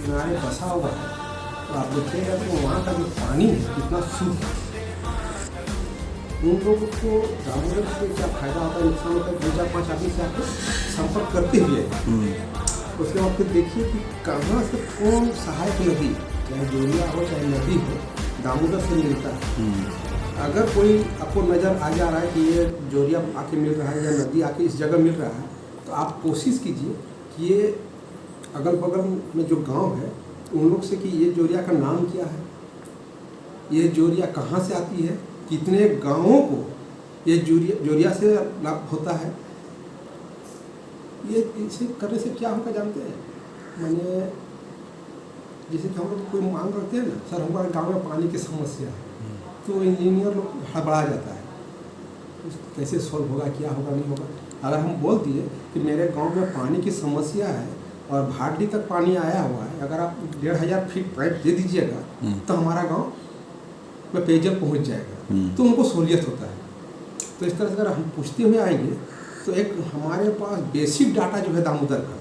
किनारे बसा हुआ है, तो आप देखिएगा कि वहाँ का जो पानी है कितना शुद्ध है। उन लोगों को दामोदर से क्या फ़ायदा होता है, नुकसान होता है, 2-4-5 आदमी से आपको संपर्क करते हुए उसके बाद फिर देखिए कि कहाँ से कौन सहायक नदी, चाहे जोरिया हो चाहे नदी हो, दामोदर से मिलता है। अगर कोई आपको नज़र आ जा रहा है कि ये जोरिया आके मिल रहा है या नदी आके इस जगह मिल रहा है, तो आप कोशिश कीजिए कि ये अगल बगल में जो गांव है उन लोग से कि ये जोरिया का नाम क्या है, ये जोरिया कहाँ से आती है, कितने गांवों को ये जोरिया से लाभ होता है। ये इसे करने से क्या होगा जानते हैं, मैंने जैसे कि हम लोग कोई मांग करते हैं ना, सर हमारे गांव में पानी की समस्या है, तो इंजीनियर लोग हड़बड़ा जाता है कैसे सॉल्व होगा, क्या होगा नहीं होगा। अगर हम बोल दिए कि मेरे गांव में पानी की समस्या है और भाटली तक पानी आया हुआ है, अगर आप 1500 फीट पाइप दे दीजिएगा तो हमारा गांव में पेयजल पहुंच जाएगा, तो उनको सहूलियत होता है। तो इस तरह से अगर हम पूछते हुए आएंगे तो एक हमारे पास बेसिक डाटा जो है दामोदर का,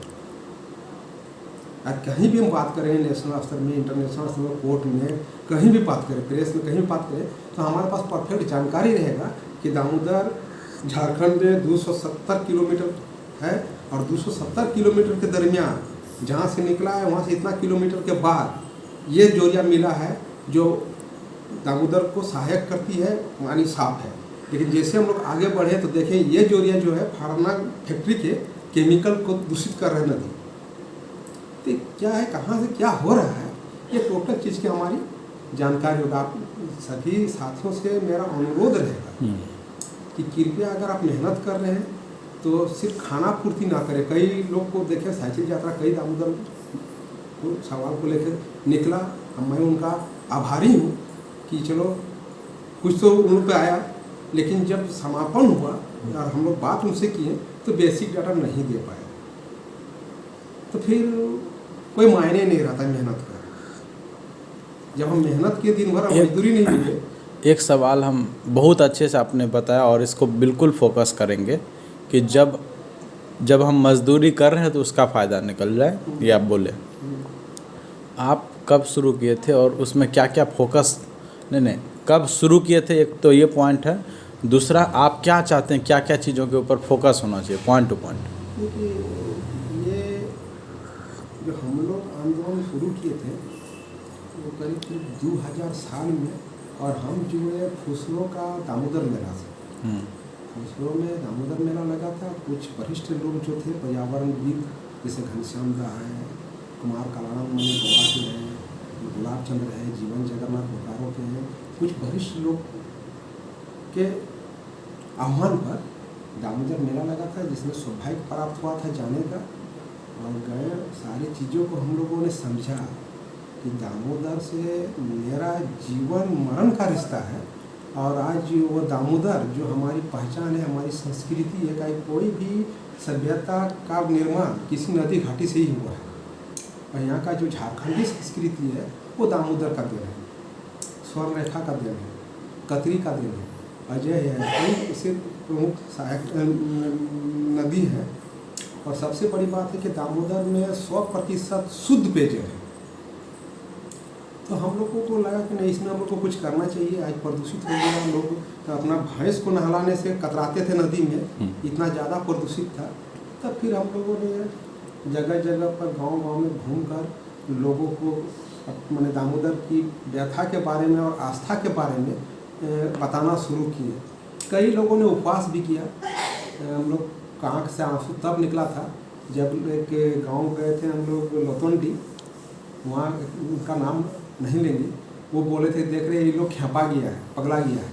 और कहीं भी हम बात करें नेशनल स्तर में, इंटरनेशनल स्तर में, कोर्ट में, कहीं भी बात करें, प्रेस में कहीं भी बात करें, तो हमारे पास परफेक्ट जानकारी रहेगा कि दामोदर झारखंड में 270 किलोमीटर है और 270 किलोमीटर के दरमियान जहाँ से निकला है वहाँ से इतना किलोमीटर के बाद ये जोरिया मिला है जो दामोदर को सहायक करती है, पानी साफ है। लेकिन जैसे हम लोग आगे बढ़े तो देखें ये जोरिया जो है फार्मा फैक्ट्री के केमिकल को दूषित कर रहे नदी। तो क्या है, कहाँ से क्या हो रहा है, ये टोटल चीज़ की हमारी जानकारी होगा। आप सभी साथियों से मेरा अनुरोध रहेगा कि कृपया अगर आप मेहनत कर रहे हैं तो सिर्फ खाना पूर्ति ना करें। कई लोग को देखें साइकिल यात्रा कई दामोदर को सवाल को लेकर निकला, मैं उनका आभारी हूँ कि चलो कुछ तो उन पे आया, लेकिन जब समापन हुआ और हम लोग बात उनसे किए तो बेसिक डाटा नहीं दे पाए, तो फिर कोई मायने नहीं रहता मेहनत का। जब हम मेहनत किए दिन भर मजदूरी नहीं मिले। एक सवाल हम बहुत अच्छे से आपने बताया और इसको बिल्कुल फोकस करेंगे कि जब हम मजदूरी कर रहे हैं तो उसका फ़ायदा निकल जाए, ये आप बोले। आप कब शुरू किए थे और उसमें क्या क्या फोकस, नहीं कब शुरू किए थे, एक तो ये पॉइंट है। दूसरा, आप क्या चाहते हैं, क्या क्या चीज़ों के ऊपर फोकस होना चाहिए, पॉइंट टू पॉइंट। देखिए ये जो हम लोग आंदोलन शुरू किए थे वो करीब 2000 साल में, और हम जुड़े फुसरो का दामोदर मेला से। फुसरो में दामोदर मेला लगा था। कुछ वरिष्ठ लोग जो थे पर्यावरणविद, जैसे घनश्याम दा है, कुमार कलाराम मणि गोवा के हैं, गुलाब चंद्र है, जीवन जगन्नाथ बोकारो के हैं, कुछ वरिष्ठ लोग के आह्वान पर दामोदर मेला लगा था, जिसमें सौभाग्य प्राप्त हुआ था जाने का। और गए, सारी चीज़ों को हम लोगों ने समझा कि दामोदर से मेरा जीवन मरण का रिश्ता है। और आज वो दामोदर जो हमारी पहचान है, हमारी संस्कृति है, का कोई भी सभ्यता का निर्माण किसी नदी घाटी से ही हुआ है। और यहाँ का जो झारखंडी संस्कृति है वो दामोदर का देन है, स्वर्ण रेखा का देन है, कतरी का देन है, अजय है, इससे प्रमुख सहायक नदी है। और सबसे बड़ी बात है कि दामोदर में 100% शुद्ध पेयजल है। तो हम लोगों को लगा कि नहीं, इसमें हम लोग को कुछ करना चाहिए। आज प्रदूषित हो गया, लोग तो अपना भैंस को नहलाने से कतराते थे नदी में, इतना ज़्यादा प्रदूषित था। तब फिर हम लोगों ने जगह जगह पर गांव-गांव में घूमकर लोगों को मैंने दामोदर की व्यथा के बारे में और आस्था के बारे में बताना शुरू किए। कई लोगों ने उपवास भी किया। हम लोग का आँख से आंसू तब निकला था जब एक गांव गए थे हम लोग लोतोंडी, वहाँ उनका नाम नहीं लेंगे, वो बोले थे देख रहे ये लोग खेपा गया है, पगला गया है,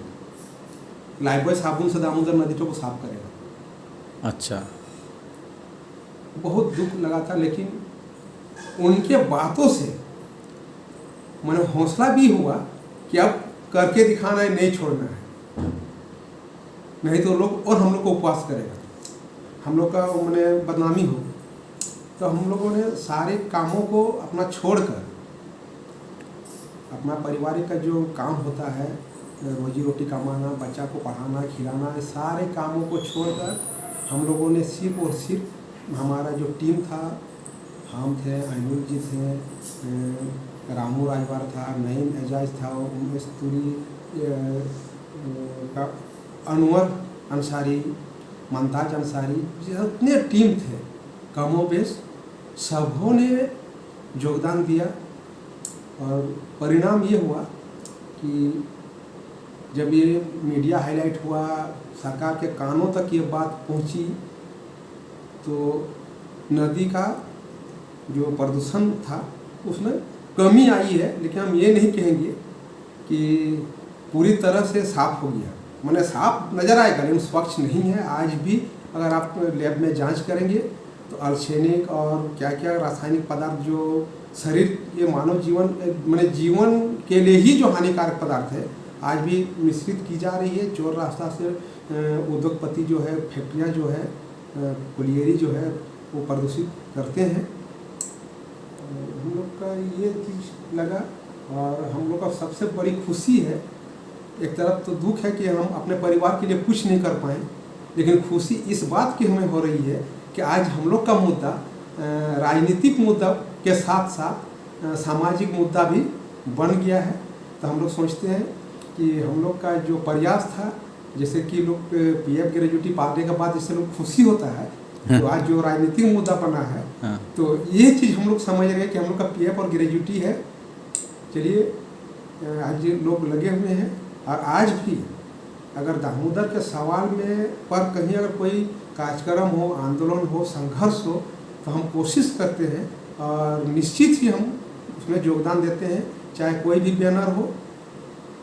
लाइफबॉय साबुन से दामोदर नदी को साफ करेगा। अच्छा, बहुत दुख लगा था, लेकिन उनके बातों से मैंने हौसला भी हुआ कि अब करके दिखाना है, नहीं छोड़ना है, नहीं तो लोग और हम लोग को उपवास करेगा, हम लोग का मैंने बदनामी हो। तो हम लोगों ने सारे कामों को अपना छोड़कर, अपना पारिवारिक का जो काम होता है, रोजी रोटी कमाना, बच्चा को पढ़ाना खिलाना, सारे कामों को छोड़कर हम लोगों ने सिर्फ और सिर्फ हमारा जो टीम था हम थे, अनिल जी थे, रामू राजवार था, नईम एजाज था, उमेश तुरी, का अनवर अंसारी, मुमताज अंसारी, जितने टीम थे कमोबेश सबों ने योगदान दिया। और परिणाम ये हुआ कि जब ये मीडिया हाईलाइट हुआ, सरकार के कानों तक ये बात पहुंची, तो नदी का जो प्रदूषण था उसमें कमी आई है। लेकिन हम ये नहीं कहेंगे कि पूरी तरह से साफ हो गया, माने साफ नज़र आएगा लेकिन स्वच्छ नहीं है। आज भी अगर आप लैब में जांच करेंगे तो आर्सेनिक और क्या क्या रासायनिक पदार्थ जो शरीर, ये मानव जीवन माने जीवन के लिए ही जो हानिकारक पदार्थ है, आज भी मिश्रित की जा रही है। चोर रास्ता से उद्योगपति जो है, फैक्ट्रियाँ जो है, कुलियरी जो है, वो प्रदूषित करते हैं। हम लोग का ये चीज़ लगा और हम लोग का सबसे बड़ी खुशी है। एक तरफ तो दुख है कि हम अपने परिवार के लिए कुछ नहीं कर पाए, लेकिन खुशी इस बात की हमें हो रही है कि आज हम लोग का मुद्दा राजनीतिक मुद्दा के साथ साथ सामाजिक मुद्दा भी बन गया है। तो हम लोग सोचते हैं कि हम लोग का जो प्रयास था, जैसे कि लोग पीएफ ग्रेजुएटी पाने के बाद जैसे लोग खुशी होता है, तो आज जो राजनीतिक मुद्दा बना है, तो ये चीज़ हम लोग समझ रहे हैं कि हम लोग का पीएफ और ग्रेजुएटी है। चलिए आज लोग लगे हुए हैं और आज भी अगर दामोदर के सवाल में पर कहीं अगर कोई कार्यक्रम हो, आंदोलन हो, संघर्ष हो, तो हम कोशिश करते हैं और निश्चित ही हम उसमें योगदान देते हैं। चाहे कोई भी बैनर हो,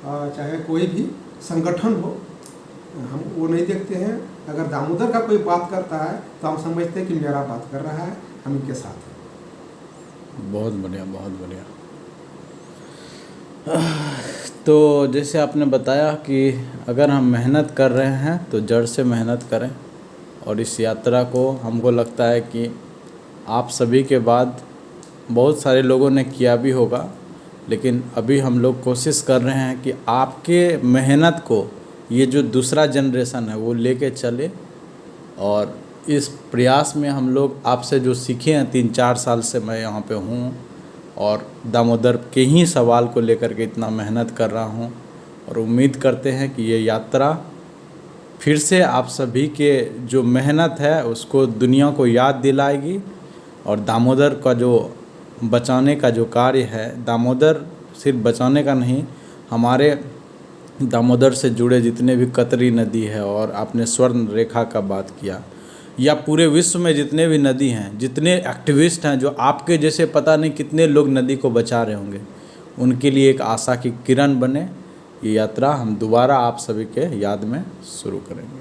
चाहे कोई भी संगठन हो, हम वो नहीं देखते हैं। अगर दामोदर का कोई बात करता है तो हम समझते हैं कि मेरा बात कर रहा है, हम इनके साथ हैं। बहुत बढ़िया, बहुत बढ़िया। तो जैसे आपने बताया कि अगर हम मेहनत कर रहे हैं तो जड़ से मेहनत करें, और इस यात्रा को हमको लगता है कि आप सभी के बाद बहुत सारे लोगों ने किया भी होगा, लेकिन अभी हम लोग कोशिश कर रहे हैं कि आपके मेहनत को ये जो दूसरा जनरेशन है वो लेके चले। और इस प्रयास में हम लोग आपसे जो सीखे हैं, 3-4 साल से मैं यहाँ पे हूँ और दामोदर के ही सवाल को लेकर के इतना मेहनत कर रहा हूँ, और उम्मीद करते हैं कि ये यात्रा फिर से आप सभी के जो मेहनत है उसको दुनिया को याद दिलाएगी। और दामोदर का जो बचाने का जो कार्य है, दामोदर सिर्फ बचाने का नहीं, हमारे दामोदर से जुड़े जितने भी कतरी नदी है, और आपने स्वर्ण रेखा का बात किया, या पूरे विश्व में जितने भी नदी हैं, जितने एक्टिविस्ट हैं जो आपके जैसे पता नहीं कितने लोग नदी को बचा रहे होंगे, उनके लिए एक आशा की किरण बने। ये यात्रा हम दोबारा आप सभी के याद में शुरू करेंगे।